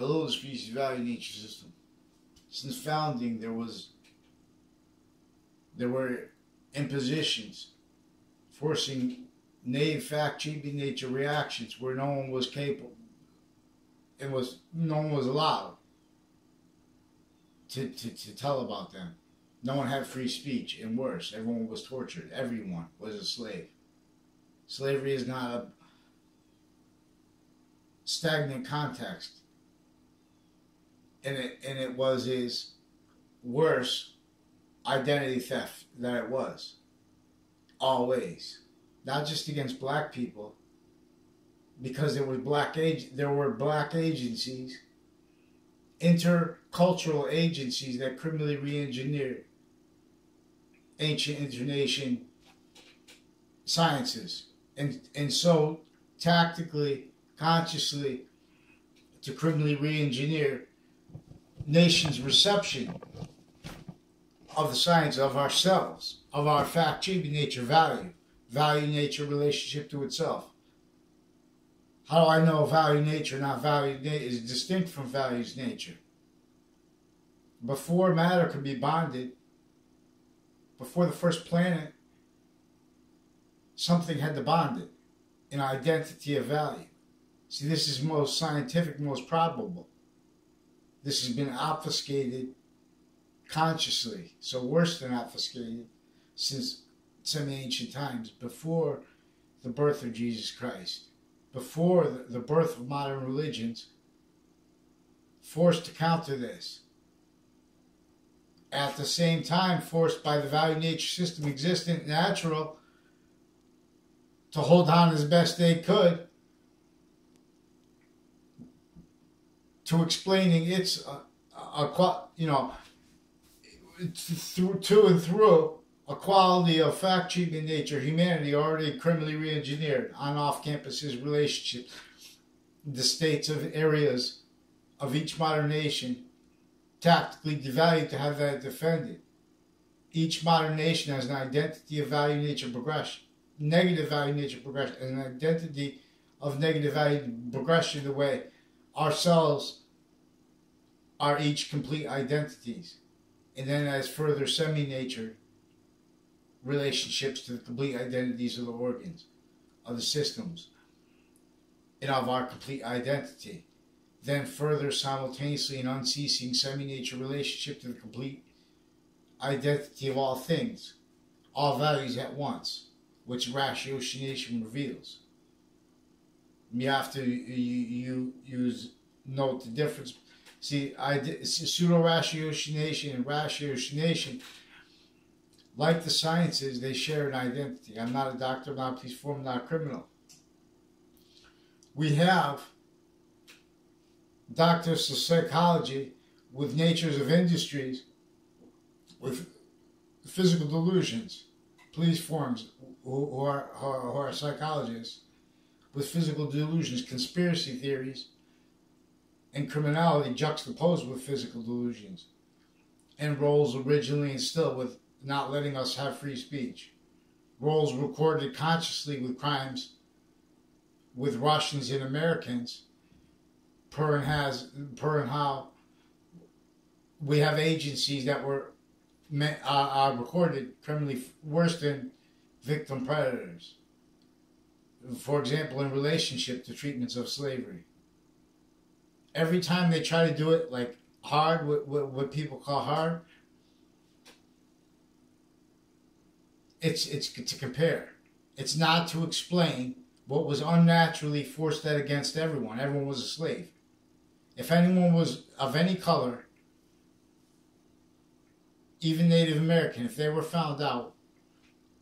below the species value nature system. Since founding, there were impositions forcing native fact-cheaping nature reactions where no one was capable and no one was allowed to tell about them. No one had free speech, and worse, everyone was tortured. Everyone was a slave. Slavery is not a stagnant context, and it was his worse identity theft that it was. Always. Not just against black people, because there were black agencies, intercultural agencies that criminally re-engineered ancient internation sciences, and so tactically, consciously, to criminally re-engineer nations' reception of the science of ourselves, of our fact-cheaping nature value nature relationship to itself. How do I know value nature, not value nature, is distinct from values nature? Before matter could be bonded, before the first planet, something had to bond it, an identity of value. See, this is most scientific, most probable. This has been obfuscated consciously, so worse than obfuscated, since semi-ancient times, before the birth of Jesus Christ, before the birth of modern religions, forced to counter this. At the same time, forced by the value nature system existent, natural, to hold on as best they could to explaining its, through a quality of fact-cheaping nature, humanity already criminally re-engineered on off-campuses relationships, the states of areas of each modern nation, tactically devalued to have that defended. Each modern nation has an identity of value nature progression, negative value nature progression, and an identity of negative value progression the way ourselves are each complete identities. And then as further semi-nature relationships to the complete identities of the organs, of the systems, and of our complete identity. Then further simultaneously and unceasing semi-nature relationship to the complete identity of all things, all values at once, which ratiocination reveals. You have to note the difference. See, pseudo-ratiocination and ratiocination, like the sciences, they share an identity. I'm not a doctor, I'm not a police form, I'm not a criminal. We have doctors of psychology with natures of industries, with physical delusions, police forms who are psychologists, with physical delusions, conspiracy theories, and criminality juxtaposed with physical delusions, and roles originally instilled with not letting us have free speech. Roles recorded consciously with crimes with Russians and Americans, per and how we have agencies that were recorded criminally worse than victim predators. For example, in relationship to treatments of slavery. Every time they try to do it like hard, what people call hard, it's to compare. It's not to explain what was unnaturally forced out against everyone. Everyone was a slave. If anyone was of any color, even Native American, if they were found out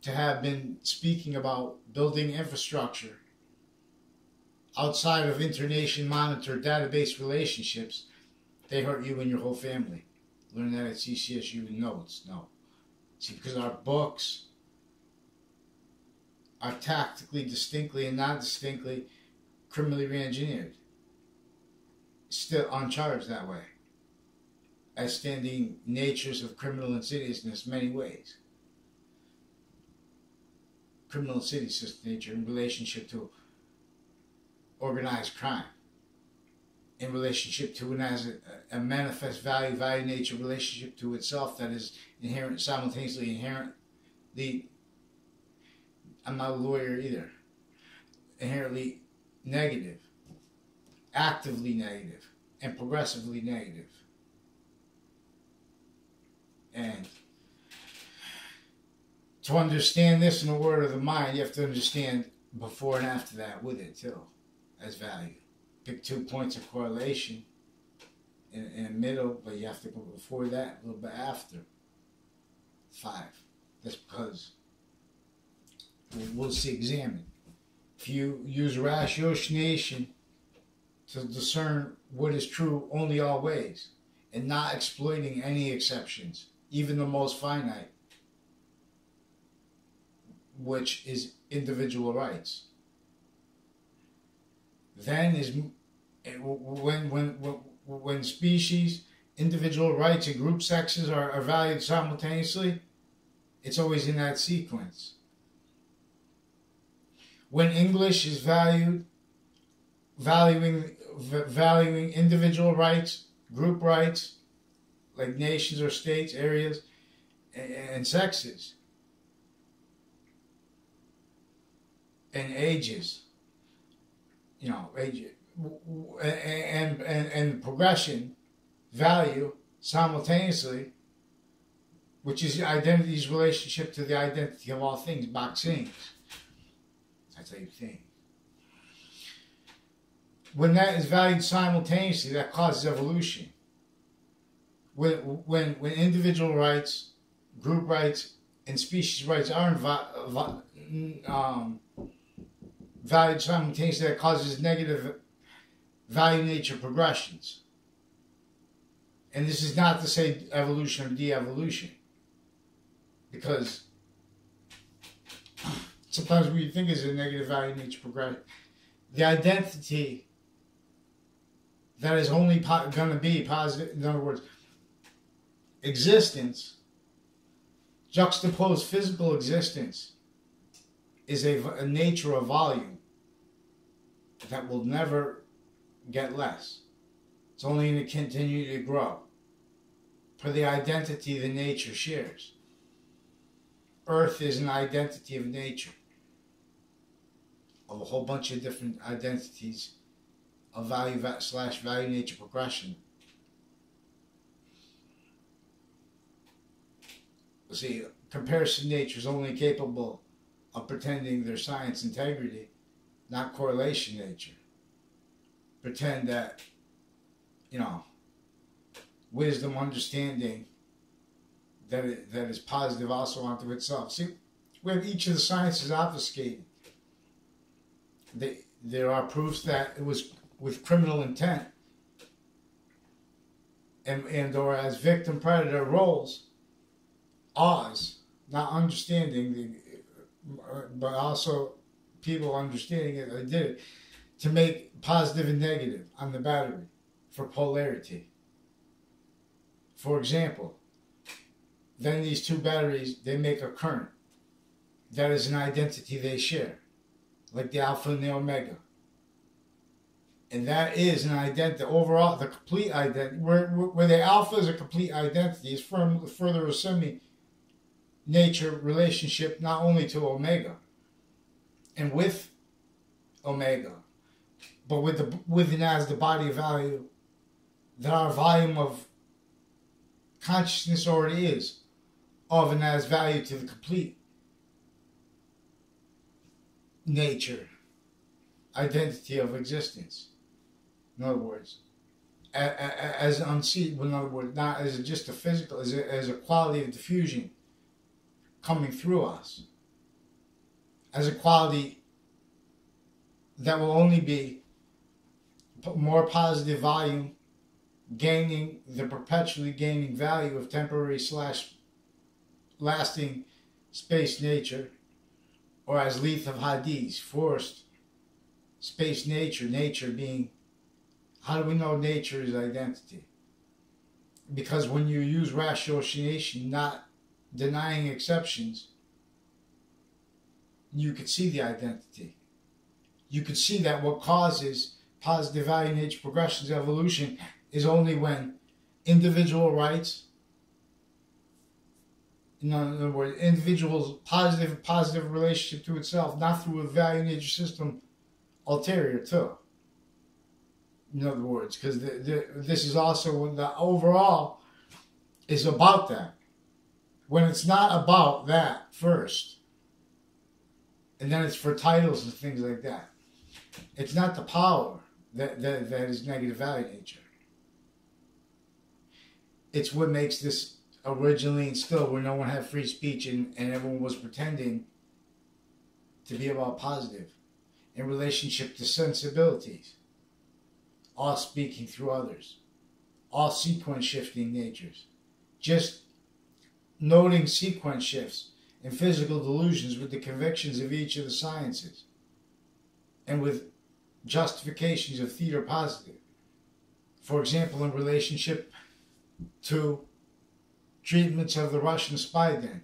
to have been speaking about building infrastructure outside of internation monitored database relationships, they hurt you and your whole family. Learn that at CCSU notes. No. See, because our books are tactically, distinctly, and non-distinctly criminally re-engineered. Still uncharged that way, as standing natures of criminal insidiousness many ways. Criminal insidious nature in relationship to organized crime in relationship to and as a manifest value, value nature relationship to itself that is inherent, simultaneously inherently, I'm not a lawyer either, inherently negative, actively negative, and progressively negative. And to understand this in the word of the mind, you have to understand before and after that with it too, as value. Pick 2 points of correlation in the middle, but you have to go before that, a little bit after. 5. That's because we'll see, examine. If you use ratiocination to discern what is true only always, and not exploiting any exceptions, even the most finite, which is individual rights, then is when species, individual rights, and group sexes are valued simultaneously, it's always in that sequence. When English is valuing individual rights, group rights, like nations or states, areas, and sexes, and ages, age, and progression, value simultaneously, which is identity's relationship to the identity of all things, boxing. That's how you think. When that is valued simultaneously, that causes evolution. When individual rights, group rights, and species rights aren't valued simultaneously, that causes negative value nature progressions. And this is not to say evolution or de-evolution, because sometimes what you think is a negative value nature progression, the identity that is only going to be positive, in other words, existence, juxtaposed physical existence, is a nature of volume that will never get less. It's only going to continue to grow for the identity the nature shares. Earth is an identity of nature, of a whole bunch of different identities of value/value nature progression. See, comparison nature is only capable of pretending their science integrity, not correlation nature. Pretend that, wisdom, understanding, that is positive also unto itself. See, we have each of the sciences obfuscated. There are proofs that it was with criminal intent and or as victim predator roles, Oz, not understanding but also people understanding it, they did it to make positive and negative on the battery for polarity. For example, then these two batteries, they make a current. That is an identity they share, like the alpha and the omega. And that is an identity, overall, the complete identity, where the alpha is a complete identity, is further a semi-nature relationship not only to omega, and with omega, but with and as the body of value that our volume of consciousness already is, of and as value to the complete nature, identity of existence. In other words, as unseen, in other words, not as just a physical, as a quality of diffusion coming through us, as a quality that will only be more positive volume, gaining the perpetually gaining value of temporary / lasting space nature, or as Lethe of Hades, forced space nature, nature being, how do we know nature is identity? Because when you use ratiocination, not denying exceptions, you could see the identity. You could see that what causes positive value nature progressions evolution is only when individual rights, in other words, individuals' positive relationship to itself, not through a value nature system ulterior too. In other words, because this is also when the overall is about that. When it's not about that first, and then it's for titles and things like that, it's not the power that is negative value nature. It's what makes this originally instilled, where no one had free speech and everyone was pretending to be about positive in relationship to sensibilities, all speaking through others, all sequence shifting natures, just noting sequence shifts and physical delusions with the convictions of each of the sciences and with justifications of theta positive. For example, in relationship to treatments of the Russian spy den,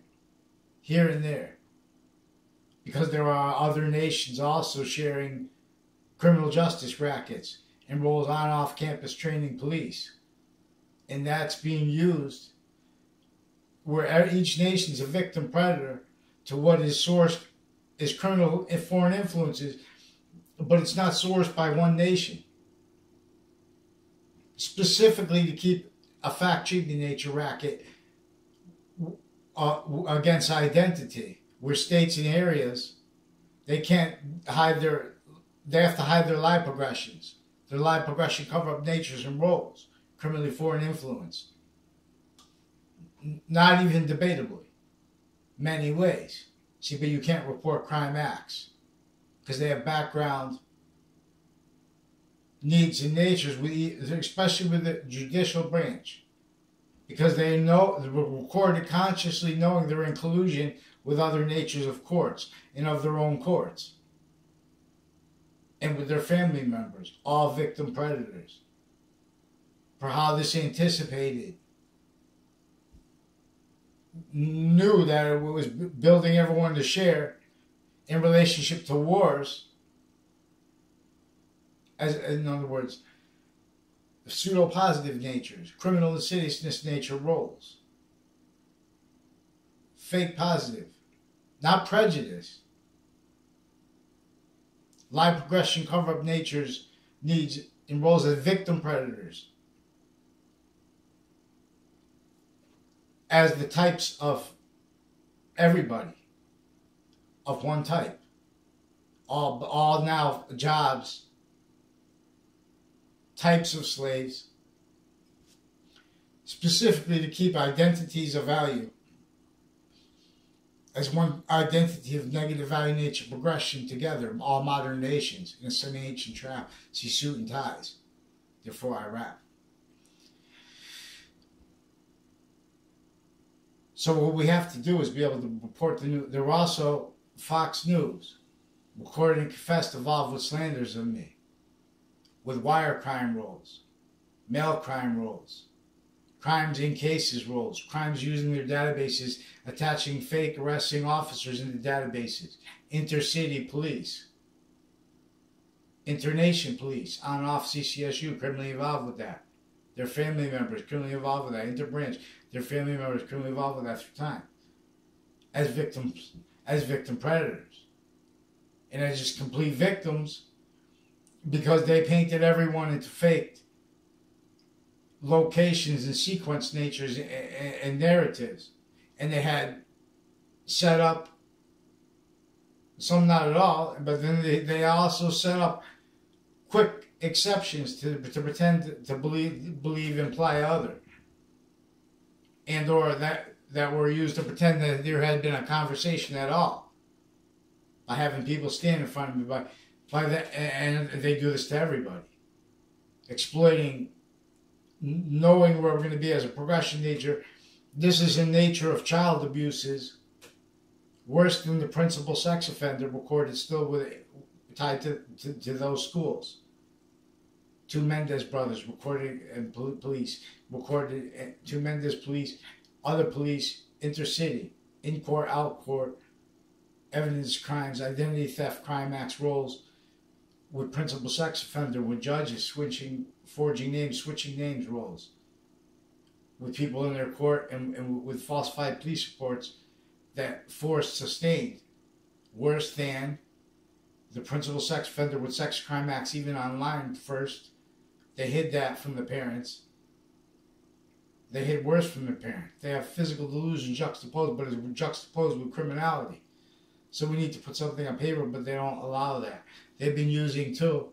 here and there, because there are other nations also sharing criminal justice rackets and roles on off-campus training police. And that's being used where each nation is a victim predator to what is sourced as criminal foreign influences, but it's not sourced by one nation. Specifically to keep a fact-cheating nature racket against identity, where states and areas, they can't hide they have to hide their lie progressions. Their lie progression cover-up natures and roles, criminally foreign influence. Not even debatably, many ways. See, but you can't report crime acts because they have background needs and natures, especially with the judicial branch, because they know they're recorded consciously, knowing they're in collusion with other natures of courts and of their own courts, and with their family members, all victim predators, for how this anticipated, knew that it was building everyone to share in relationship to wars, as in other words, pseudo-positive natures, criminal insidiousness nature roles, fake positive, not prejudice, lie progression cover-up natures needs and roles as victim predators, as the types of everybody of one type, all now jobs, types of slaves, specifically to keep identities of value as one identity of negative value nature progression together, all modern nations in a semi-ancient trap. See, suit and ties. Therefore I rap. So what we have to do is be able to report the news. There were also Fox News, recorded and confessed involved with slanders of me, with wire crime roles, mail crime roles, crimes in cases roles, crimes using their databases, attaching fake arresting officers into databases, intercity police, internation police, on and off CCSU, criminally involved with that. Their family members criminally involved with that. Interbranch, their family members criminally involved with that through time. As victim predators. And as just complete victims, because they painted everyone into faked locations and sequence natures and narratives. And they had set up, some not at all, but then they also set up quick exceptions to pretend to believe imply other, and or that were used to pretend that there had been a conversation at all, by having people stand in front of me by that, and they do this to everybody, exploiting, knowing where we're going to be as a progression nature. This is in nature of child abuses, worse than the principal sex offender recorded still tied to those schools. Two Mendez brothers recorded, and police recorded, two Mendez police, other police, intercity, in court, out court, evidence crimes, identity theft, crime acts, roles, with principal sex offender, with judges forging names, switching names roles, with people in their court, and with falsified police reports that force sustained. Worse than the principal sex offender with sex crime acts, even online first. They hid that from the parents. They hid worse from the parent. They have physical delusion juxtaposed, but it's juxtaposed with criminality. So we need to put something on paper, but they don't allow that. They've been using, too,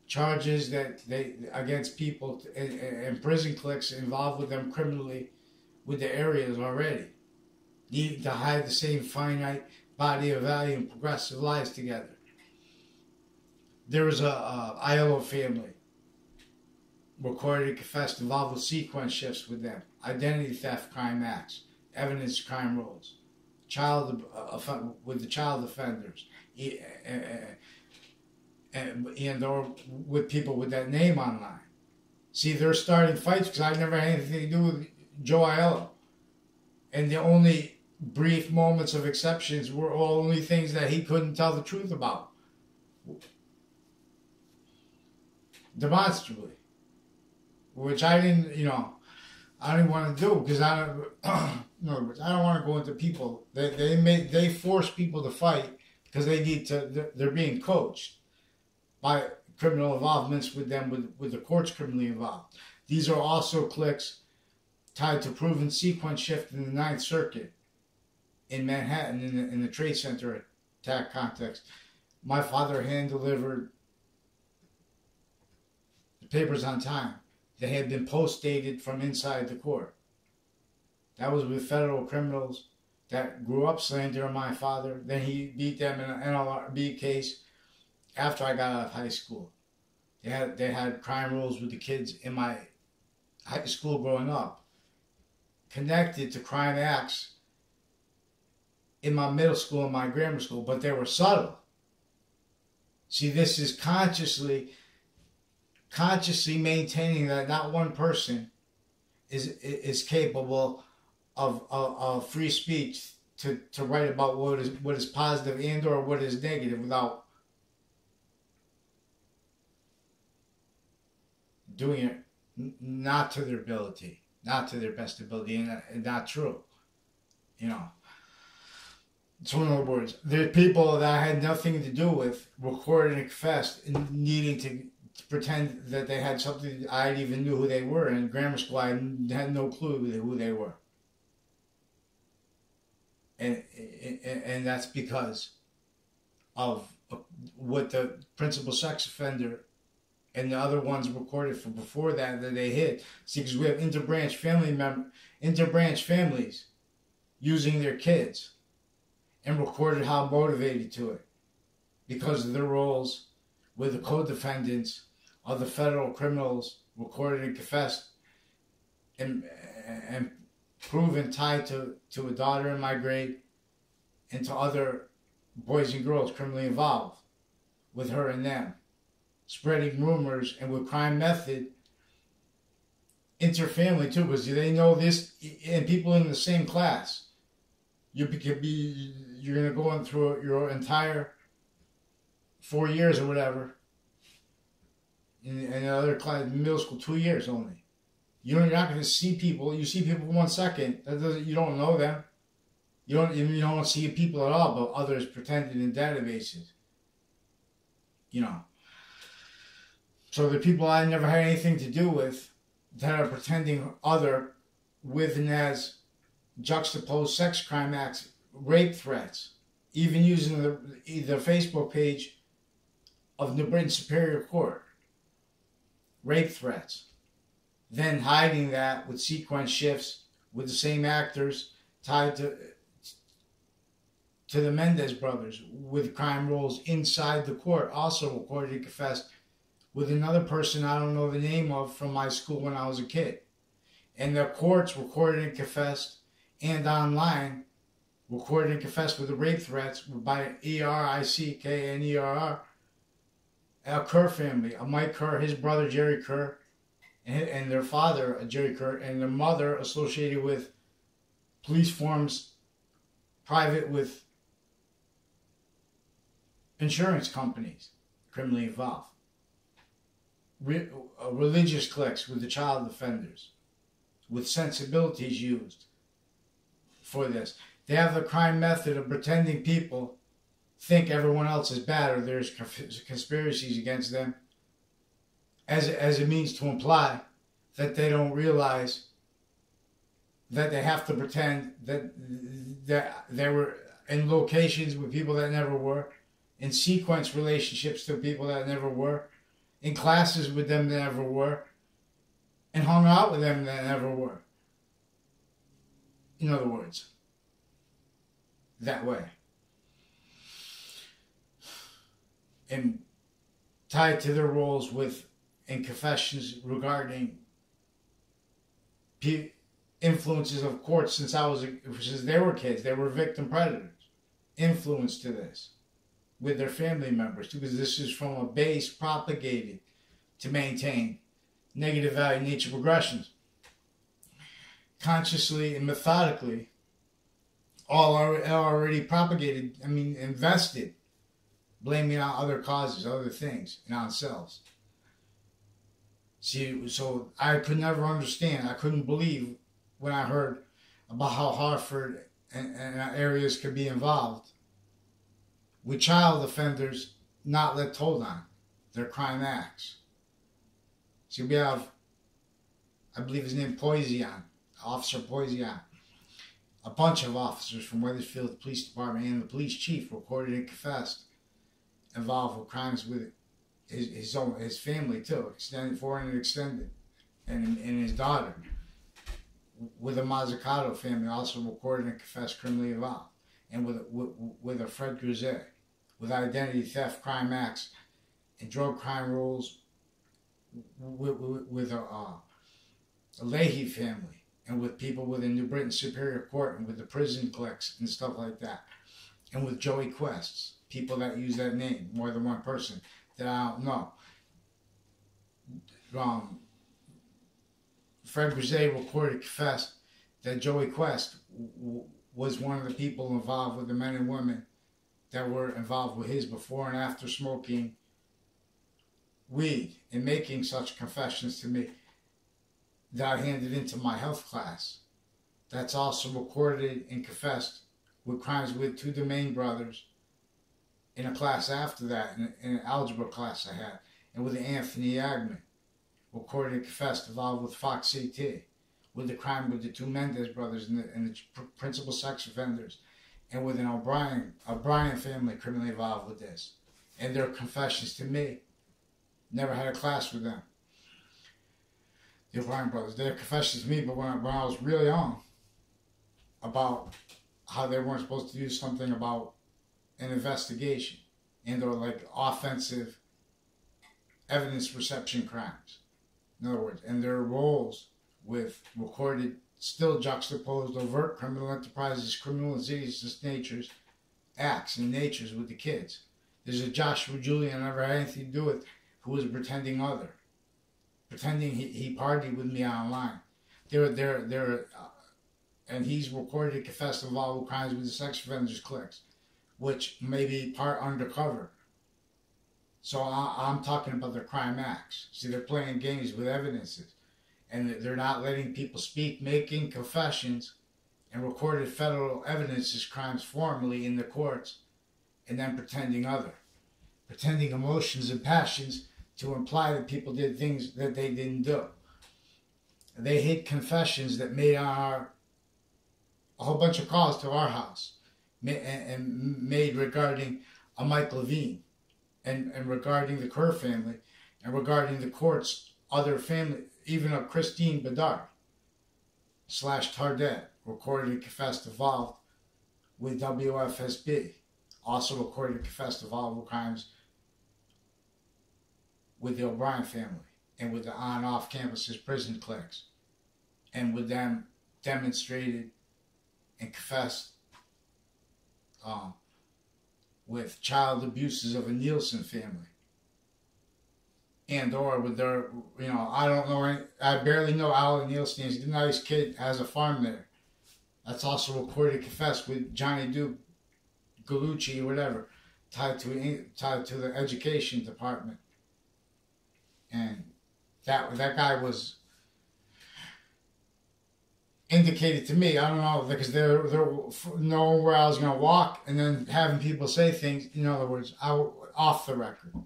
charges that against people and prison cliques involved with them criminally with the areas already. Needing to hide the same finite body of value and progressive lives together. There was a Iowa family recorded and confessed involved with sequence shifts with them, identity theft crime acts, evidence crime roles, with the child offenders, and or with people with that name online. See, they're starting fights because I never had anything to do with Joe Aiello. And the only brief moments of exceptions were only things that he couldn't tell the truth about. Demonstrably. Which I didn't, I didn't want to do because I don't want to go into people. They force people to fight because they're being coached by criminal involvements with them, with the courts criminally involved. These are also cliques tied to proven sequence shift in the Ninth Circuit in Manhattan in the Trade Center attack context. My father hand-delivered the papers on time. They had been post-dated from inside the court. That was with federal criminals that grew up slandering my father. Then he beat them in an NLRB case after I got out of high school. They had crime rules with the kids in my high school growing up, connected to crime acts in my middle school and my grammar school, but they were subtle. See, this is consciously maintaining that not one person is capable of free speech to write about what is positive and or what is negative without doing it not to their ability, not to their best ability, and not true. So in other words, there are people that I had nothing to do with recorded and confessed and needing to pretend that they had something. I even knew who they were. In grammar school, I had no clue who they were. And that's because of what the principal sex offender and the other ones recorded from before that they hid. See, because we have interbranch families using their kids and recorded how motivated to it because of their roles with the co-defendants of the federal criminals recorded and confessed and proven tied to a daughter in my grade and to other boys and girls criminally involved with her and them, spreading rumors, and with crime method interfamily too, because they know this, and people in the same class. You're going to go in through your entire 4 years or whatever, in another class, middle school, 2 years only. You're not going to see people. You see people for 1 second. You don't know them. You don't see people at all, but others pretended in databases. So the people I never had anything to do with that are pretending other with and as juxtaposed sex crime acts, rape threats, even using the Facebook page of New Britain Superior Court. Rape threats. Then hiding that with sequence shifts with the same actors tied to the Mendez brothers with crime roles inside the court, also recorded and confessed with another person I don't know the name of from my school when I was a kid. And the courts recorded and confessed and online recorded and confessed with the rape threats by ERICKNERR, a Kerr family, a Mike Kerr, his brother Jerry Kerr, and their father, Jerry Kerr, and their mother associated with police forms private with insurance companies criminally involved. Religious cliques with the child offenders, with sensibilities used for this. They have the crime method of pretending people think everyone else is bad or there's conspiracies against them as a means to imply that they don't realize that they have to pretend that they were in locations with people that never were, in sequence relationships to people that never were, in classes with them that never were, and hung out with them that never were. In other words, that way. And tied to their roles in confessions regarding influences of courts since they were kids. They were victim predators. Influence to this with their family members, because this is from a base propagated to maintain negative value nature progressions. Consciously and methodically, all are already propagated, invested, blaming on other causes, other things, and on themselves. See, so I could never understand, I couldn't believe when I heard about how Hartford and areas could be involved with child offenders not let told on their crime acts. So we have, I believe his name Poison, Officer Poison, a bunch of officers from Wethersfield Police Department and the police chief recorded and confessed involved with crimes with his family too, extended, foreign and extended, and his daughter. With the Mazzucato family also recorded and confessed criminally involved, and with a Fred Grisette, with identity theft, crime acts, and drug crime rules, with a Lethe family, and with people within New Britain Superior Court, and with the prison cliques and stuff like that, and with Joey Quests, people that use that name, more than one person that I don't know. Fred Grisette recorded, confessed that Joey Quest was one of the people involved with the men and women that were involved with his before and after smoking weed and making such confessions to me that I handed into my health class. That's also recorded and confessed with crimes with two Domain brothers in a class after that, in an algebra class I had, and with Anthony Agman. Recorded and confessed involved with Fox CT, with the crime with the two Mendez brothers and the principal sex offenders, and with an O'Brien family criminally involved with this. And their confessions to me, never had a class with them. The O'Brien brothers, their confessions to me, but when I was really young, about how they weren't supposed to do something about an investigation and or like offensive evidence reception crimes. In other words, and their roles with recorded, still juxtaposed overt criminal enterprises, criminalization natures, acts and natures with the kids. There's a Joshua Julian I never had anything to do with, who was a pretending other, pretending he partied with me online. And he's recorded and confessed involved with crimes with the sex offenders cliques, which may be part undercover. So I'm talking about their crime acts. See, they're playing games with evidences. And they're not letting people speak, making confessions and recorded federal evidence as crimes formally in the courts, and then pretending other. Pretending emotions and passions to imply that people did things that they didn't do. They hid confessions that made a whole bunch of calls to our house and made regarding a Mike Levine. And regarding the Kerr family, and regarding the court's other family, even of Christine Bedard / Tardet, recorded and confessed involved with WFSB, also recorded and confessed involved with crimes with the O'Brien family, and with the on-off campuses prison cliques, and with them demonstrated and confessed with child abuses of a Nielsen family. And or with their, I don't know, I barely know Alan Nielsen. He's a nice kid, has a farm there. That's also recorded, confessed with Johnny Duke, Galucci, whatever. tied to the education department, and that guy was indicated to me. I don't know, because they're knowing where I was going to walk, and then having people say things. In other words, off the record, and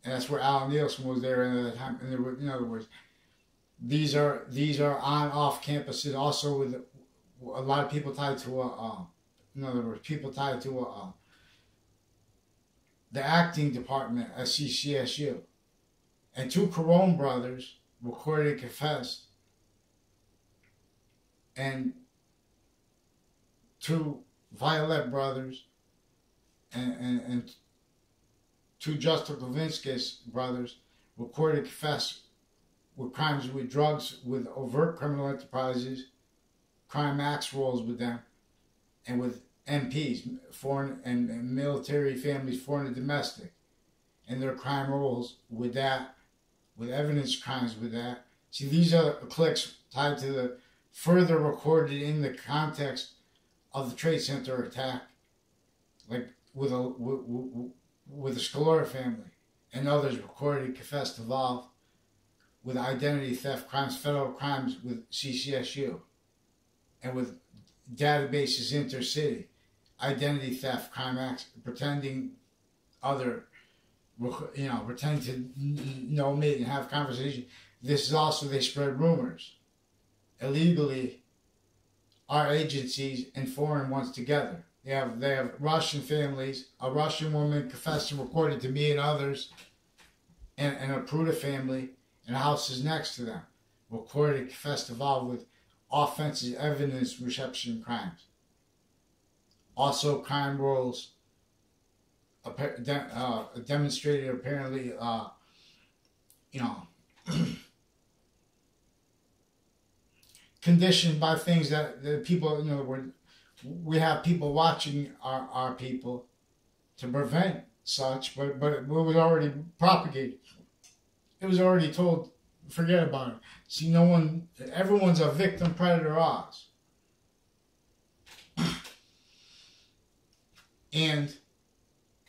that's where Alan Nielsen was there at the time. And in other words, these are on off campuses, also with a lot of people tied to in other words, people tied to the acting department at CCSU, and 2 Carone brothers recorded and confessed, and 2 Violet brothers and 2 Justin Kovinskis brothers recorded and confessed with crimes with drugs, with overt criminal enterprises, crime acts rolls with them, and with MPs, foreign and military families, foreign and domestic, and their crime rolls with that, with evidence crimes with that. See, these are cliques tied to the further recorded in the context of the Trade Center attack, like with the Scalora family and others recorded and confessed involved with identity theft crimes, federal crimes with CCSU, and with databases intercity, identity theft crime acts, pretending pretend to know me and have conversation. This is also, they spread rumors illegally, our agencies and foreign ones together. They have Russian families. A Russian woman confessed and recorded to me and others, and a Pruda family and houses next to them recorded and confessed involved with offensive evidence reception crimes. Also, crime rolls demonstrated apparently, conditioned by things that the people, in other words, we have people watching our people to prevent such, but it was already propagated. It was already told, forget about it. See, everyone's a victim, predator, Oz. And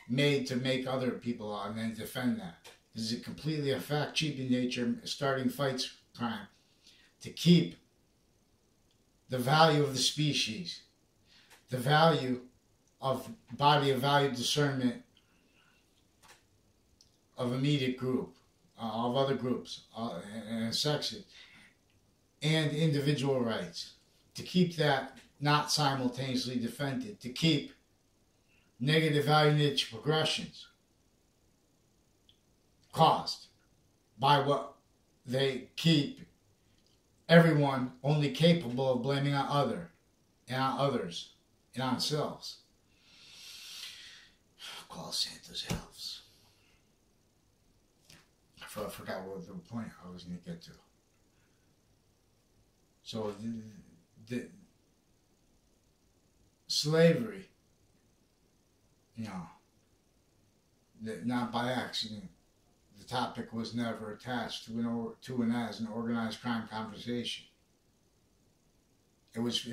made to make other people out and then defend that. This is completely a fact cheap in nature, starting fights crime, to keep the value of the species, the value of body of value discernment of immediate group, of other groups, and sexes, and individual rights, to keep that not simultaneously defended, to keep negative value nature progressions caused by what they keep everyone only capable of blaming on others and on themselves. Call Santa's elves. I forgot what the point I was going to get to. So the slavery, not by accident. The topic was never attached to an organized crime conversation. It was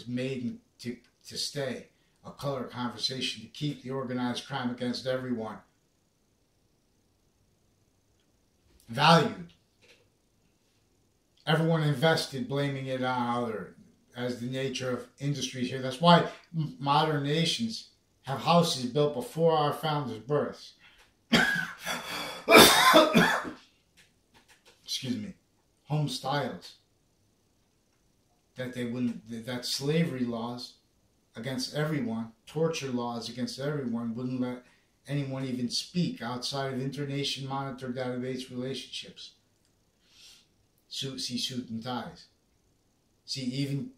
made to stay a color conversation, to keep the organized crime against everyone valued. Everyone invested, blaming it on other, as the nature of industries here. That's why modern nations have houses built before our founders' births. Excuse me. Home styles. That slavery laws against everyone, torture laws against everyone, wouldn't let anyone even speak outside of internation monitor database relationships. See suit and ties. See, even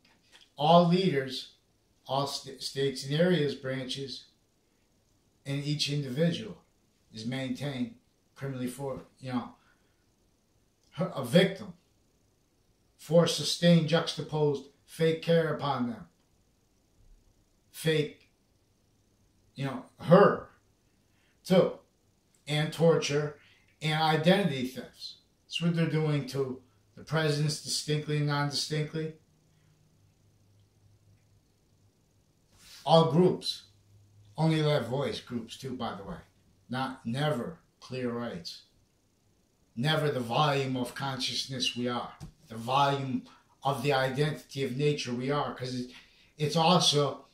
all leaders, all states and areas branches, and each individual is maintained criminally for, a victim for sustained juxtaposed fake care upon them. Fake, her too, and torture and identity thefts. That's what they're doing to the presidents, distinctly and non-distinctly. All groups, Only let voice groups too, by the way. Never clear rights. Never the volume of consciousness we are. The volume of the identity of nature we are. Because it's also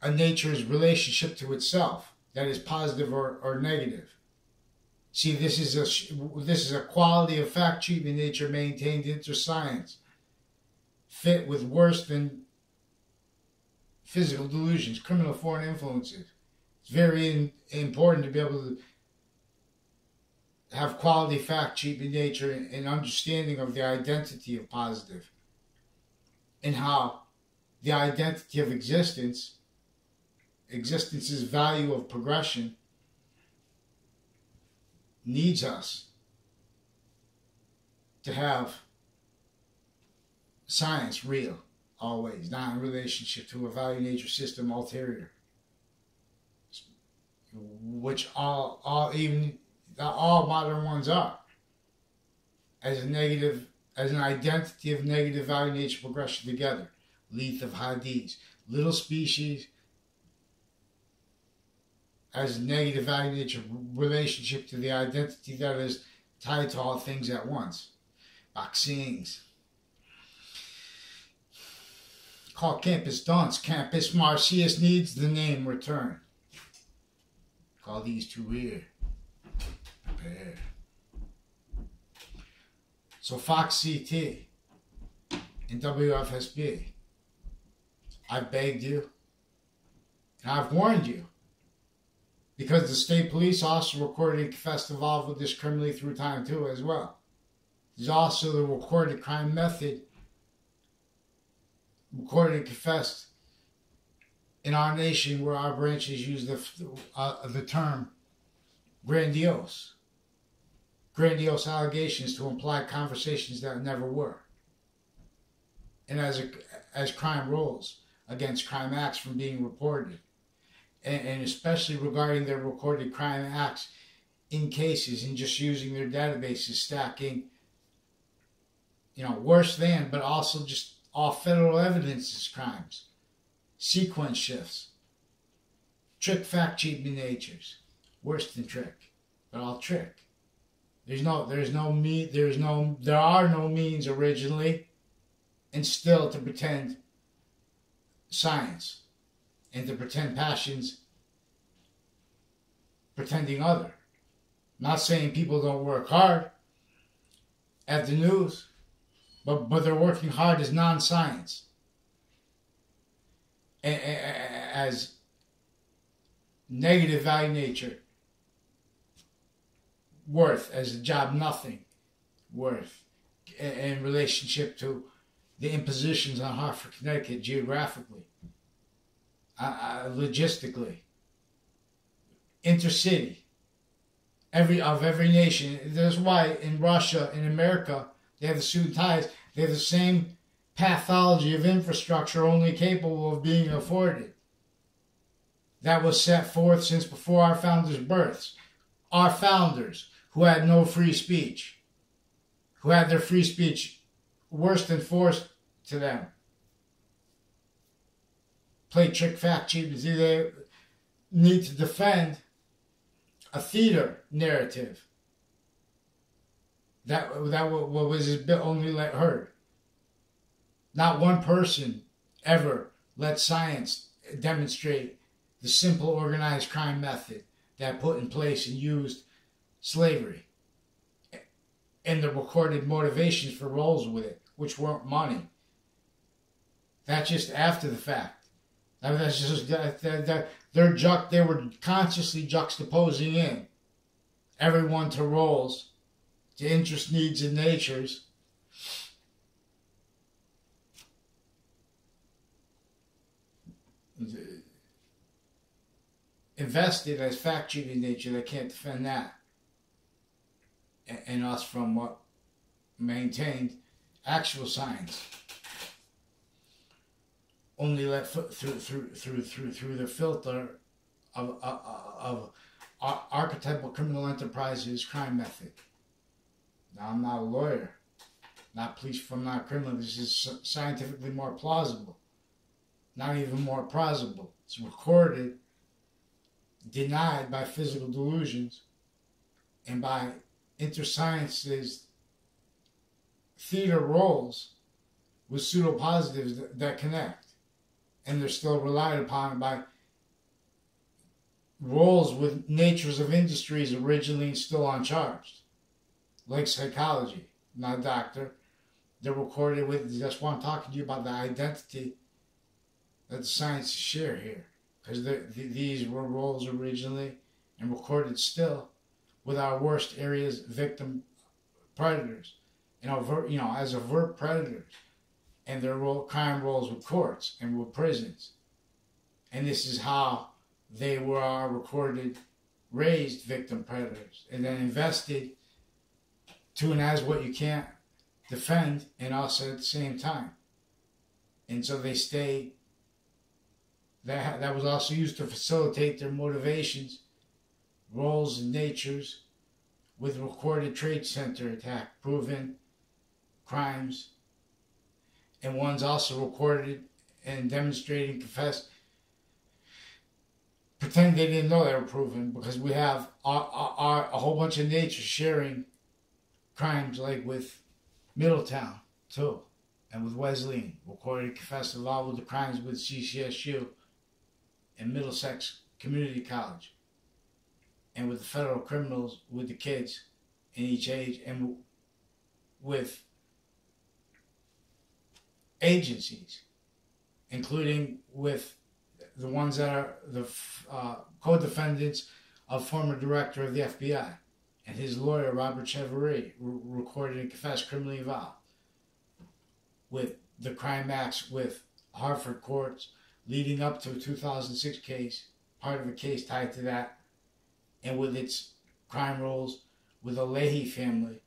a nature's relationship to itself that is positive or negative. See, this is a quality of fact treatment nature maintained inter-science, fit with worse than physical delusions, criminal foreign influences. It's very important to be able to have quality fact treatment nature and understanding of the identity of positive, and how the identity of existence's value of progression needs us to have science real, always, not in relationship to a value nature system ulterior, which all modern ones are, as an identity of negative value nature progression together. Lethe of Hades, little species as a negative value nature relationship to the identity that is tied to all things at once. Vaccines. Called Campus Dunce. Campus Marcius needs the name returned. Call these two here. Prepare. So Fox CT and WFSB, I've begged you, and I've warned you, because the state police also recorded and confessed involved with this criminally through time too as well. There's also the recorded crime method, recorded and confessed in our nation, where our branches use the term grandiose allegations to imply conversations that never were. And as crime rolls against crime acts from being reported, and especially regarding their recorded crime acts in cases and just using their databases, stacking, worse than, but also just all federal evidence as crimes, sequence shifts, trick fact treatment natures, worse than trick, but all trick. There are no means originally, and still to pretend science and to pretend passions, pretending other. Not saying people don't work hard at the news, but they're working hard as non-science, as negative value nature, worth as a job nothing, worth in relationship to the impositions on Hartford, Connecticut geographically, logistically, intercity, every nation. That's why in Russia, in America, they have the suit and ties. They have the same pathology of infrastructure, only capable of being afforded. That was set forth since before our founders' births. Our founders, who had no free speech, who had their free speech worse than forced to them, play trick fact cheaters. They need to defend a theater narrative that was only heard. Not one person ever let science demonstrate the simple organized crime method that put in place and used slavery and the recorded motivations for roles with it, which weren't money. That's just after the fact. I mean, that's just they were consciously juxtaposing in everyone to roles, to interest, needs, and natures. Invested as fact treating nature, they can't defend that. And us from what maintained actual science. Only let through the filter of archetypal criminal enterprises crime method. Now, I'm not a lawyer, not police, I'm not criminal. This is scientifically more plausible. Not even more plausible. It's recorded denied by physical delusions and by intersciences theater roles with pseudo-positives that connect. And they're still relied upon by roles with natures of industries originally and still uncharged, like psychology, not a doctor. They're recorded with, that's why I'm talking to you about the identity that the sciences share here. Because these were roles originally and recorded still with our worst areas victim predators, as overt predators, and their crime roles with courts and with prisons. And this is how they were our recorded, raised victim predators, and then invested to and as what you can't defend, and also at the same time. And so they stay. That was also used to facilitate their motivations, roles, and natures with recorded trade center attack, proven crimes, and ones also recorded and demonstrating, confessed, pretend they didn't know they were proven, because we have a whole bunch of nature sharing crimes, like with Middletown too, and with Wesleyan, recorded, confessed, involved with the crimes with CCSU and Middlesex Community College, and with the federal criminals, with the kids in each age, and with agencies, including with the ones that are the co-defendants of former director of the FBI and his lawyer, Robert Cheverry, recorded and confessed criminally involved with the crime acts with Hartford courts leading up to a 2006 case, part of a case tied to that, and with its crime roles with the Lethe family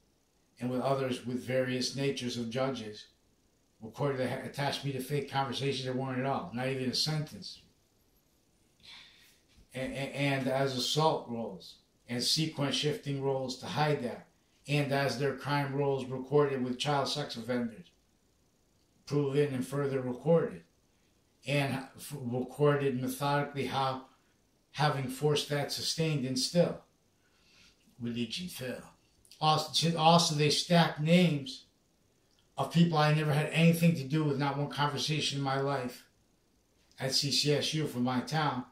and with others with various natures of judges, recorded that attached me to fake conversations that weren't at all, not even a sentence. And as assault roles and sequence shifting roles to hide that, and as their crime roles recorded with child sex offenders, proven and further recorded, and recorded methodically how having forced that sustained and still with each and Phil. Also, they stacked names of people I never had anything to do with, not one conversation in my life, at CCSU from my town.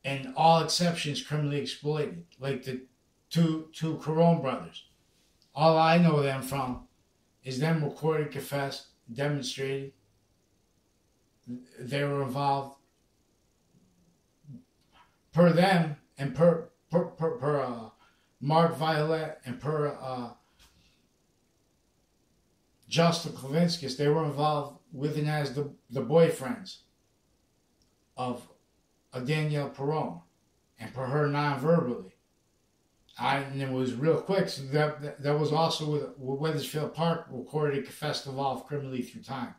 And all exceptions criminally exploited, like the two Carone brothers. All I know them from is them recorded, confessed, demonstrated. They were involved per them and per Mark Violet and per Justin Klavinskis. They were involved with and as the boyfriends of Danielle Perone, and per her non-verbally. And it was real quick. So that was also with Wethersfield Park, recorded and confessed, evolved criminally through time.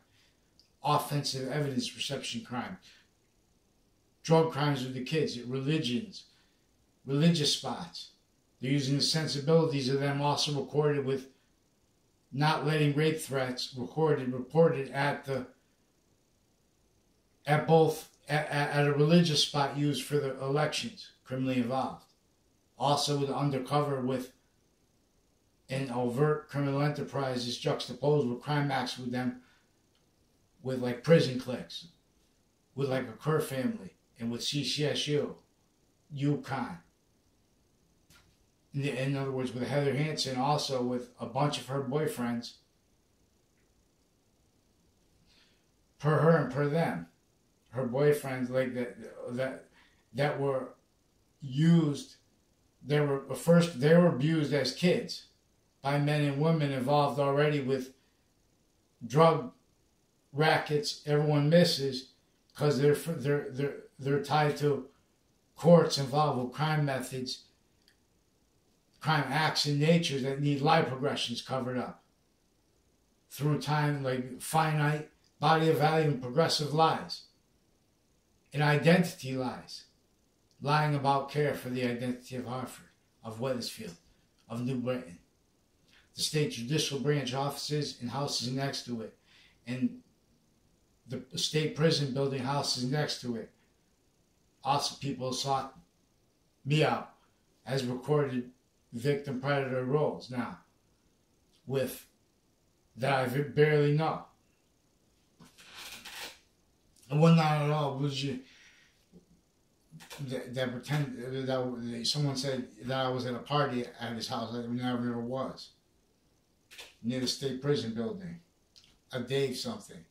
Offensive evidence reception crime, drug crimes with the kids, religious spots. They're using the reported of them also recorded with not letting rape threats reported at a religious spot used for the elections, criminally involved. Also with undercover with an overt criminal enterprises juxtaposed with crime acts with them, with like prison cliques, with like a Kerr family, and with CCSU, UConn. In other words, with Heather Hansen, also with a bunch of her boyfriends, per her and per them. Her boyfriends, like that were used. They were abused as kids by men and women involved already with drug rackets. Everyone misses because they're tied to courts involved with crime methods, crime acts and natures that need life progressions covered up through time, like finite body of value and progressive lies. And identity lies. Lying about care for the identity of Hartford, of Wethersfield, of New Britain. The state judicial branch offices and houses next to it. And the state prison building houses next to it. Also, people sought me out as recorded victim predator roles now, with that I barely know. And one not at all was you that pretend that someone said that I was at a party at his house. I never was. Near the state prison building. A Dave something.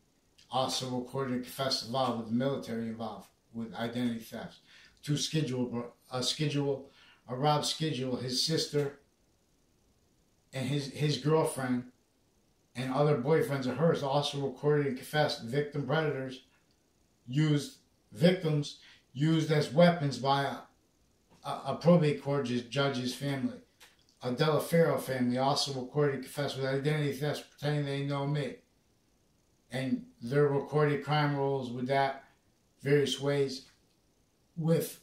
Also recorded and confessed involved with the military involved with identity thefts. A Rob Schedule, his sister, and his girlfriend, and other boyfriends of hers also recorded and confessed victim predators victims used as weapons by a probate court judge's family. A Delaferro family also recorded and confessed with identity thefts, pretending they know me. And their recorded crime rolls with that various ways with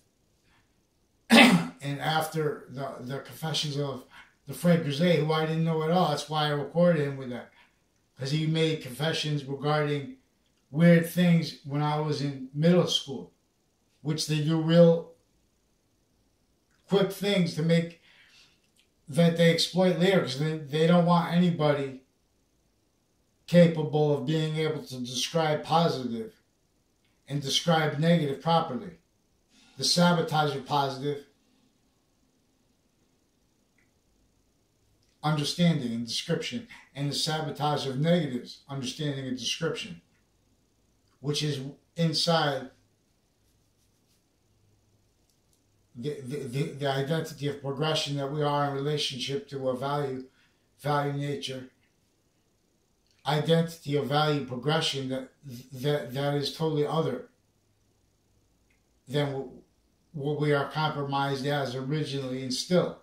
and after the confessions of the Fred Grisey, who I didn't know at all. That's why I recorded him with that. Because he made confessions regarding weird things when I was in middle school, which they do real quick things to make that they exploit later, because they don't want anybody capable of being able to describe positive and describe negative properly. The sabotage of positive, understanding and description, and the sabotage of negatives, understanding and description, which is inside the identity of progression that we are in relationship to a value nature, identity of value progression that is totally other than what we are compromised as originally instilled,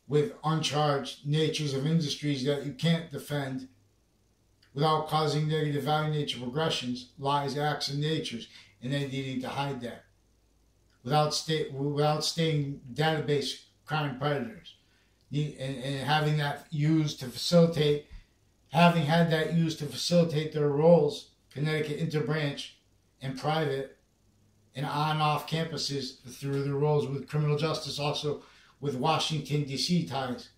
with uncharged natures of industries that you can't defend without causing negative value nature progressions, lies, acts, and natures, and then needing to hide that. Without staying database crime predators. And having that used to facilitate, having had that used to facilitate their roles, Connecticut interbranch and private, and on-off campuses through their roles with criminal justice, also with Washington, D.C. ties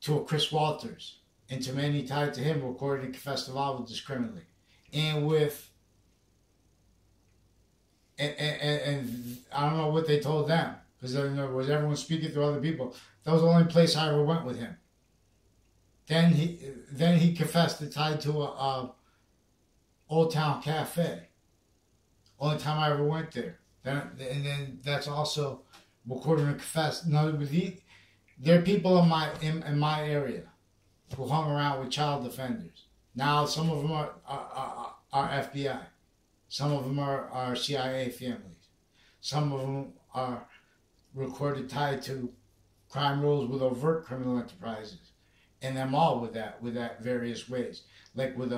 to a Chris Walters, and to many tied to him, recorded and confessed involved with this criminally. And with, and I don't know what they told them, because was everyone speaking to other people. That was the only place I ever went with him. Then he confessed it tied to a Old Town Cafe. Only time I ever went there. Then that's also recorded and confessed. No, there are people in my area who hung around with child offenders. Now some of them are FBI. Some of them are CIA families. Some of them are recorded tied to crime roles with overt criminal enterprises. And them all with that various ways. Like with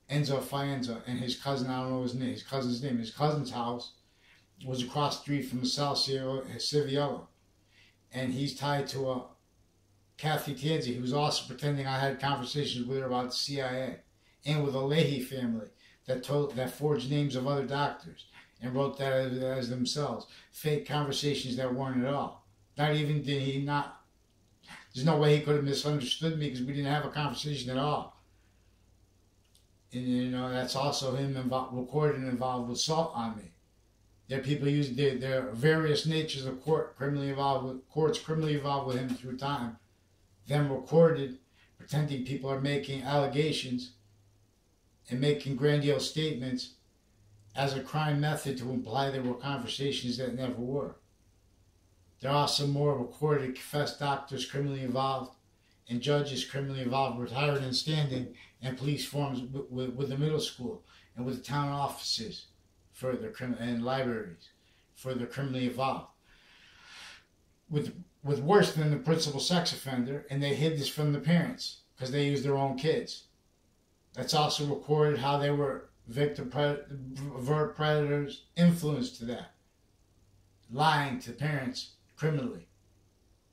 Enzo Fienza and his cousin, I don't know his cousin's name. His cousin's house was across the street from the Civiello. And he's tied to a Kathy Tanzi, who was also pretending I had conversations with her about the CIA. And with a Lethe family that forged names of other doctors and wrote that as themselves. Fake conversations that weren't at all. Not even did he not. There's no way he could have misunderstood me because we didn't have a conversation at all. And that's also him recorded and involved with assault on me. There are people there are various natures of courts criminally involved with him through time. Them recorded, pretending people are making allegations and making grandiose statements as a crime method to imply there were conversations that never were. There are also more recorded, confessed doctors criminally involved and judges criminally involved, retired and standing, and police forms with the middle school and with the town offices and libraries further criminally involved. With worse than the principal sex offender, and they hid this from the parents because they used their own kids. That's also recorded how they were overt predators influenced to that. Lying to parents criminally.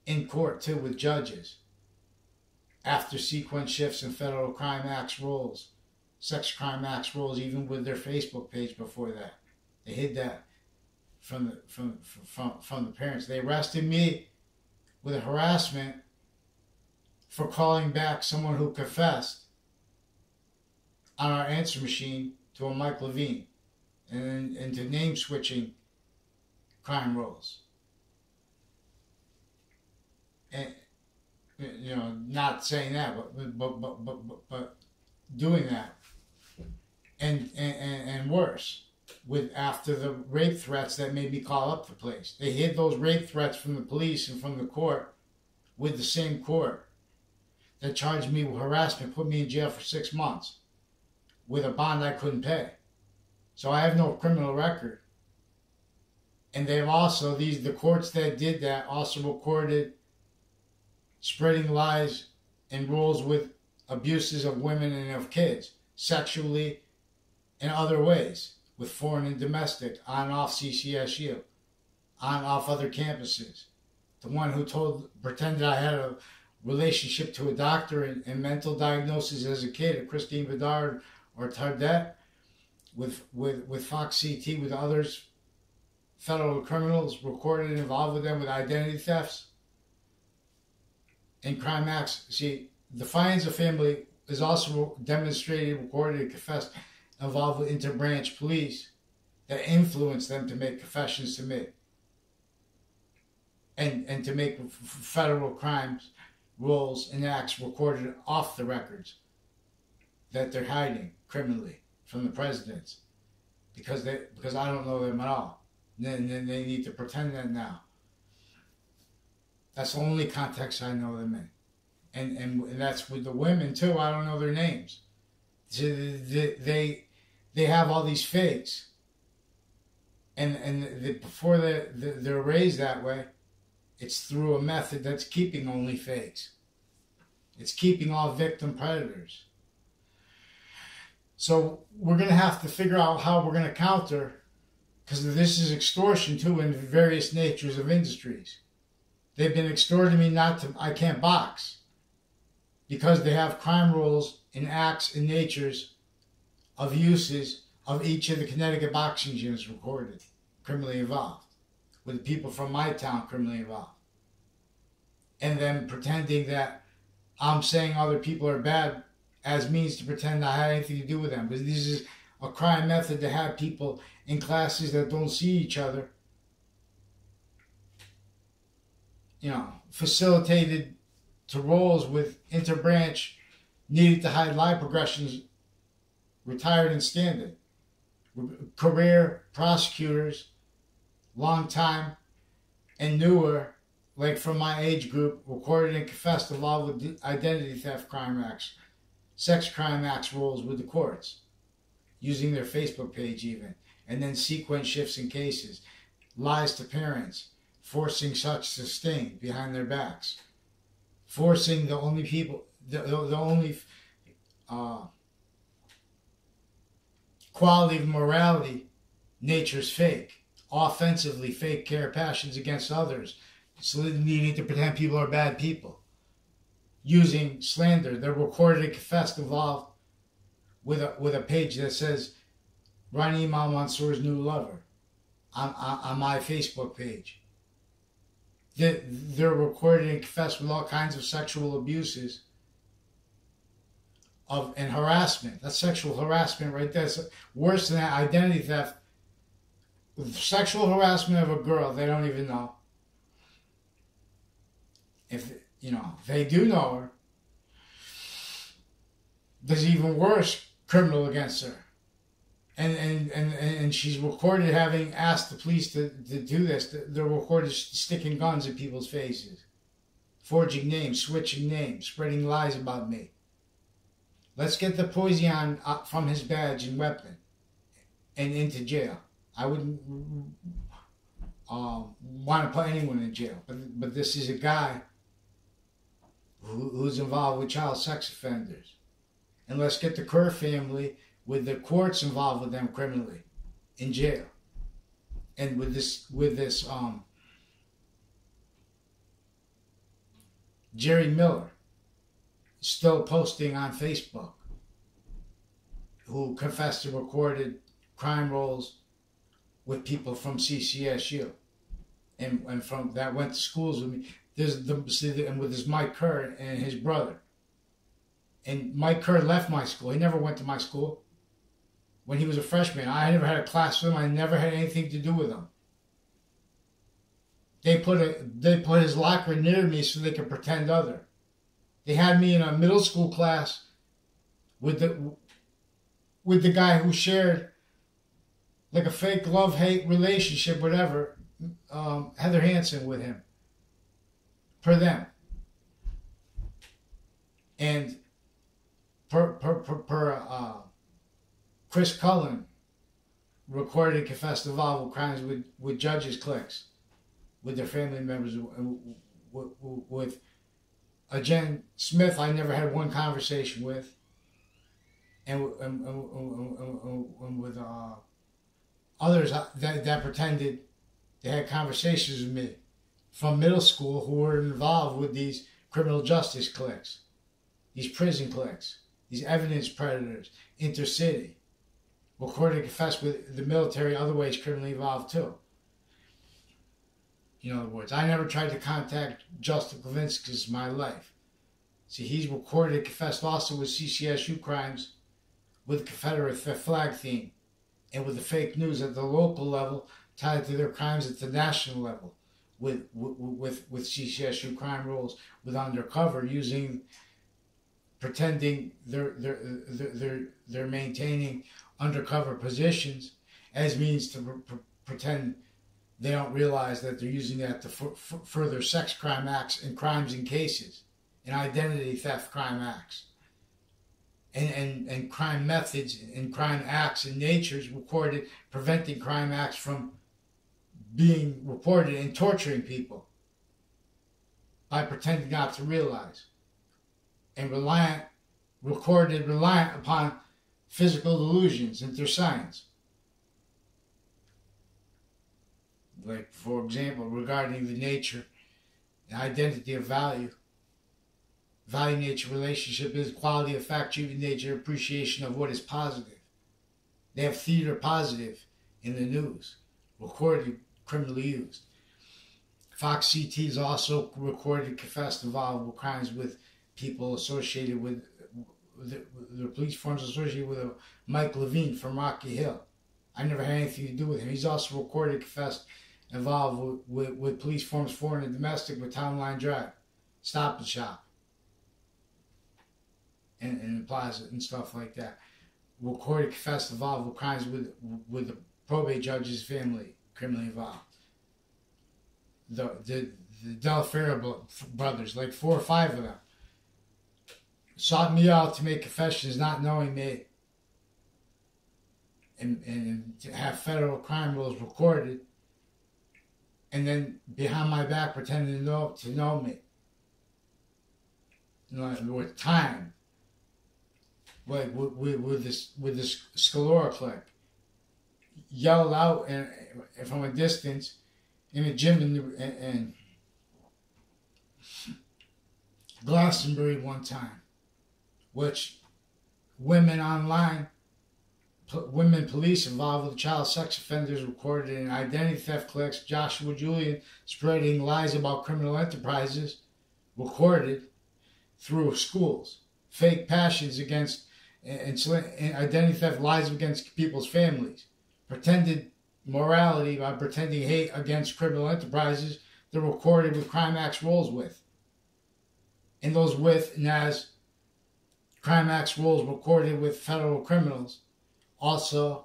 In court too with judges. After sequence shifts in federal crime acts roles. Sex crime acts roles even with their Facebook page before that. They hid that from the parents. They arrested me with a harassment for calling back someone who confessed on our answer machine to a Mike Levine, and to name switching crime roles. And not saying that, but doing that, and worse, with after the rape threats that made me call up the place. They hid those rape threats from the police and from the court, with the same court that charged me with harassment, put me in jail for 6 months with a bond I couldn't pay. So I have no criminal record. And they've also, the courts that did that also recorded spreading lies and roles with abuses of women and of kids, sexually and other ways, with foreign and domestic, on and off CCSU, on and off other campuses. The one who pretended I had a relationship to a doctor and mental diagnosis as a kid, a Christine Bedard or Tardet, with Fox CT, with others, federal criminals, recorded and involved with them with identity thefts and crime acts. See, the Fianza family is also demonstrated, recorded, and confessed, involved with interbranch police that influenced them to make confessions to me and to make federal crimes, roles, and acts recorded off the records that they're hiding criminally from the presidents, because I don't know them at all. Then they need to pretend that now. That's the only context I know them in. And that's with the women too. I don't know their names. So they have all these fakes. And before they're raised that way, it's through a method that's keeping only fakes. It's keeping all victim predators. So we're going to have to figure out how we're going to counter, because this is extortion too in various natures of industries. They've been extorting me I can't box, because they have crime rolls and acts and natures of uses of each of the Connecticut boxing gyms recorded, criminally involved, with the people from my town criminally involved. And then pretending that I'm saying other people are bad as means to pretend I had anything to do with them. Because this is a crime method to have people in classes that don't see each other, facilitated to roles with interbranch, needed to hide lie progressions, retired and standing. Career prosecutors, long time and newer, like from my age group, recorded and confessed involved with identity theft crime acts, sex crime acts roles with the courts, using their Facebook page even, and then sequence shifts in cases, lies to parents, forcing such to sting behind their backs, forcing the only people, the only quality of morality, nature's fake, offensively fake care, passions against others, so they needing to pretend people are bad people, using slander. They're recorded and confessed involved with a page that says Ronnie Imam Mansour's new lover on my Facebook page. They're recorded and confessed with all kinds of sexual abuses and harassment. That's sexual harassment right there. It's worse than that, identity theft. Sexual harassment of a girl they don't even know. If they do know her, there's even worse criminal against her. And she's recorded having asked the police to do this. They're recorded sticking guns at people's faces, forging names, switching names, spreading lies about me. Let's get the poison from his badge and weapon and into jail. I wouldn't want to put anyone in jail, but this is a guy who's involved with child sex offenders. And let's get the Kerr family, with the courts involved with them criminally, in jail. And with this Jerry Miller, still posting on Facebook, who confessed to recorded crime roles with people from CCSU, and from that went to schools with me. And with this Mike Kerr and his brother. And Mike Kerr left my school. He never went to my school. When he was a freshman, I never had a class with him. I never had anything to do with him. They put his locker near me so they could pretend other. They had me in a middle school class with the guy who shared like a fake love-hate relationship, whatever, Heather Hansen with him, per them. And per Chris Cullen recorded and confessed to violent crimes with judges' cliques, with their family members, with a Jen Smith I never had one conversation with, and with others that pretended they had conversations with me from middle school who were involved with these criminal justice cliques, these prison cliques, these evidence predators, intercity, recorded and confessed with the military, other ways criminally involved too. In other words, I never tried to contact Justin Klavinsky's my life. See, he's recorded and confessed also with CCSU crimes with the Confederate flag theme and with the fake news at the local level tied to their crimes at the national level with CCSU crime rules, with undercover using, pretending they're maintaining undercover positions as means to pretend they don't realize that they're using that to further sex crime acts and crimes and cases and identity theft crime acts and crime methods and crime acts and natures recorded, preventing crime acts from being reported and torturing people by pretending not to realize, and reliant upon physical delusions and their science. Like, for example, regarding the nature and identity of value, nature, relationship is quality of fact, human nature, appreciation of what is positive. They have theater positive in the news, recorded, criminally used. Fox CT is also recorded, confessed involved with crimes with people associated with the police forms associated with Mike Levine from Rocky Hill. I never had anything to do with him. He's also recorded, confessed, involved with police forms foreign and domestic with Town Line Drive, Stop and Shop, and Plaza and stuff like that. Recorded, confessed, involved with crimes with the probate judge's family, criminally involved. The Delfero brothers, like 4 or 5 of them, sought me out to make confessions not knowing me, and to have federal crime rules recorded, and then behind my back pretending to know me. With time, like with this Scalora clique, yelled out and from a distance in a gym in Glastonbury one time, which women police involved with child sex offenders recorded in identity theft cliques, Joshua Julian spreading lies about criminal enterprises recorded through schools, fake passions against and identity theft lies against people's families, pretended morality by pretending hate against criminal enterprises they're recorded with crime acts rolls with. And those with and as crime acts rolls recorded with federal criminals, also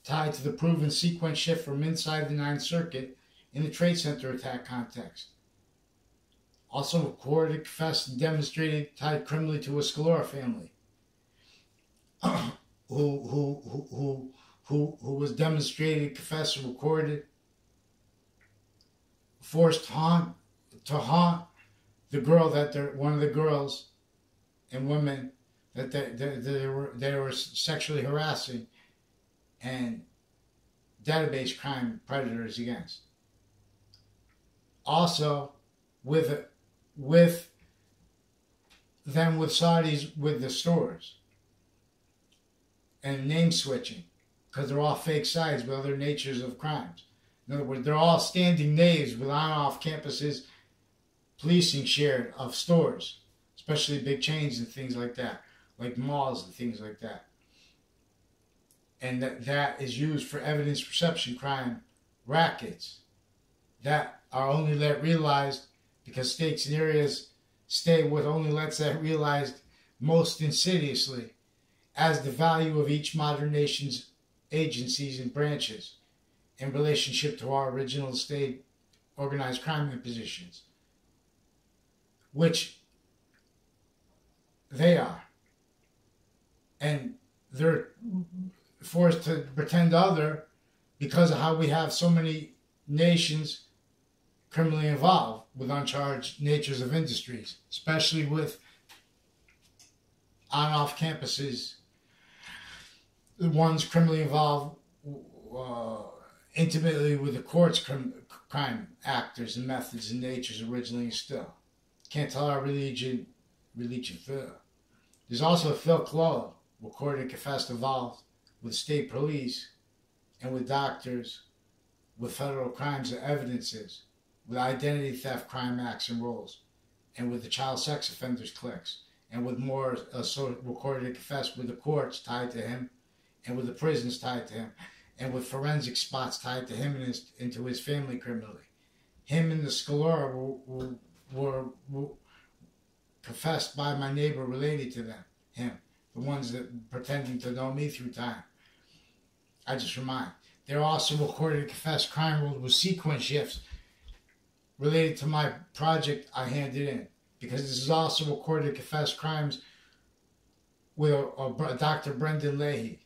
tied to the proven sequence shift from inside the Ninth Circuit in the Trade Center attack context. Also recorded, confessed, and demonstrated tied criminally to a Scalora family, who was demonstrated, confessed, and recorded, forced to haunt the girl one of the girls and women that they were sexually harassing and database crime predators against. Also, with Saudis with the stores and name switching because they're all fake sites with other natures of crimes. In other words, they're all standing knaves with on-off campuses, policing shared of stores, especially big chains and things like that, like malls and things like that. And that is used for evidence perception crime rackets that are only let realized because states and areas stay with only lets that realized most insidiously as the value of each modern nation's agencies and branches in relationship to our original state organized crime impositions, which they are. And they're forced to pretend other because of how we have so many nations criminally involved with uncharged natures of industries, especially with on-off campuses, the ones criminally involved intimately with the court's crime actors and methods and natures originally and still. Can't tell our religion Phil. There's also a Phil Club, recorded and confessed involved with state police and with doctors, with federal crimes and evidences, with identity theft crime acts and roles, and with the child sex offenders cliques, and with more recorded and confessed with the courts tied to him, and with the prisons tied to him, and with forensic spots tied to him and to his family criminally. Him and the Scalora were confessed by my neighbor related to him, the ones that pretending to know me through time. I just remind. They're also recorded and confessed crime rules with sequence shifts related to my project I handed in. Because this is also recorded and confessed crimes with a Dr. Brendan Lethe,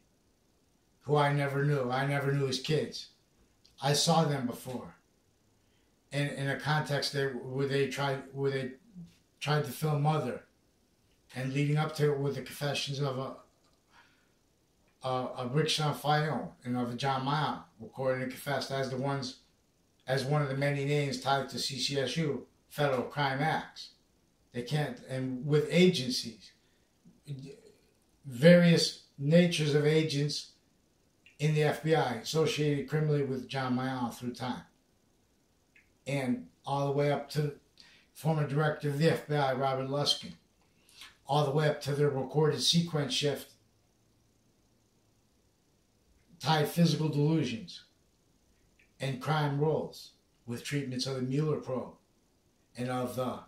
who I never knew. I never knew his kids. I saw them before. In a context where they tried to film Mother, and leading up to it with the confessions of a Rick Fayon and of a John Mayer, recorded and confessed as one of the many names tied to CCSU federal crime acts. They can't, and with agencies, various natures of agents in the FBI associated criminally with John Mayer through time, and all the way up to former director of the FBI, Robert Luskin, all the way up to the recorded sequence shift tied physical delusions and crime roles with treatments of the Mueller probe and of the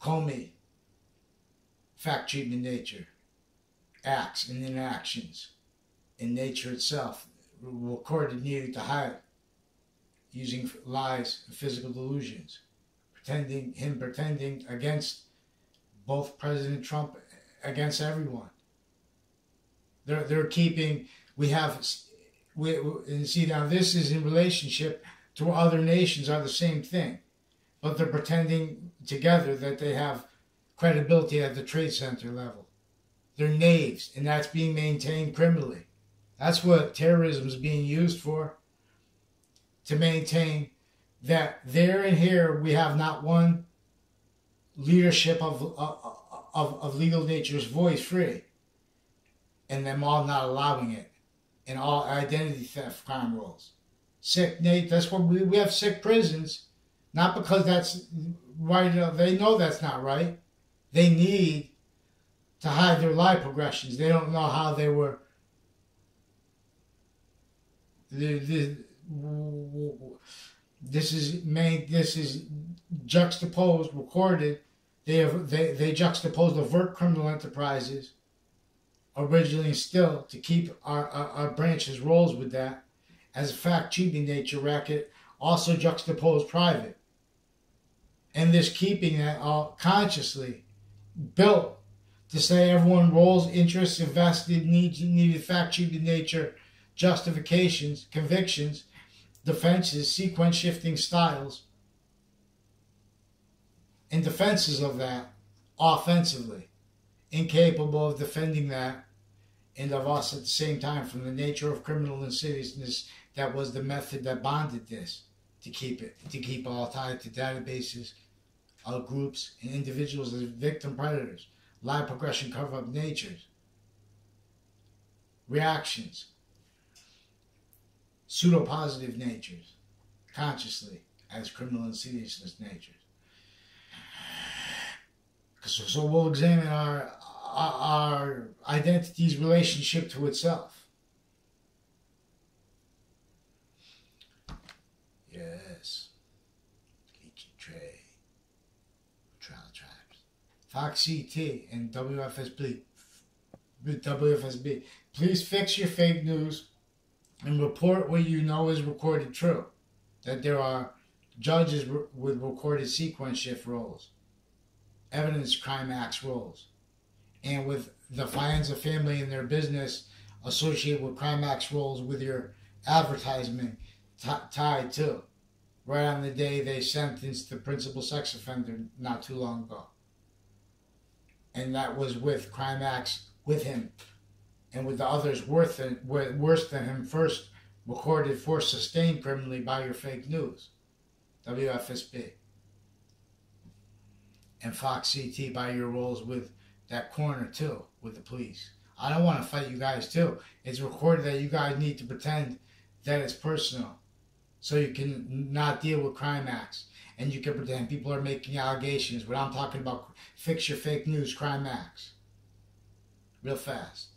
Comey fact treatment nature, acts and inactions in nature itself, recorded needing to hide, using lies and physical delusions, pretending against both President Trump, against everyone. They're keeping, and see now this is in relationship to other nations are the same thing, but they're pretending together that they have credibility at the Trade Center level. They're knaves, and that's being maintained criminally. That's what terrorism is being used for, to maintain that there and here we have not one leadership of legal nature's voice free, and them all not allowing it, and all identity theft crime rules. Sick, Nate, that's what we have sick prisons, not because that's right, they know that's not right. They need to hide their life progressions. They don't know how they were. This is juxtaposed, recorded. They juxtaposed overt criminal enterprises originally still to keep our branches rolls with that as a fact cheating nature racket, also juxtaposed private. And this keeping that all consciously built to say everyone rolls interests, invested, needed fact cheating nature, justifications, convictions, defenses, sequence shifting styles, and defenses of that offensively, incapable of defending that, and of us at the same time from the nature of criminal insidiousness that was the method that bonded this, to keep all tied to databases of groups and individuals as victim predators, lie progression cover-up natures. reactions, pseudo-positive natures, consciously as criminal insidiousness natures. So we'll examine our identity's relationship to itself. Yes. Trey. Trial tribes. Fox CT and WFSB. Please fix your fake news and report what you know is recorded true. That there are judges with recorded sequence shift roles, evidence crime acts roles, and with the Fianza family and their business associated with crime acts roles with your advertisement tied to. Right on the day they sentenced the principal sex offender not too long ago. And that was with crime acts with him and with the others worse than him first recorded for sustained criminally by your fake news. WFSB. And Fox CT by your roles with that corner too, with the police. I don't want to fight you guys too. It's recorded that you guys need to pretend that it's personal so you can not deal with crime acts. And you can pretend people are making allegations when I'm talking about fix your fake news crime acts. Real fast.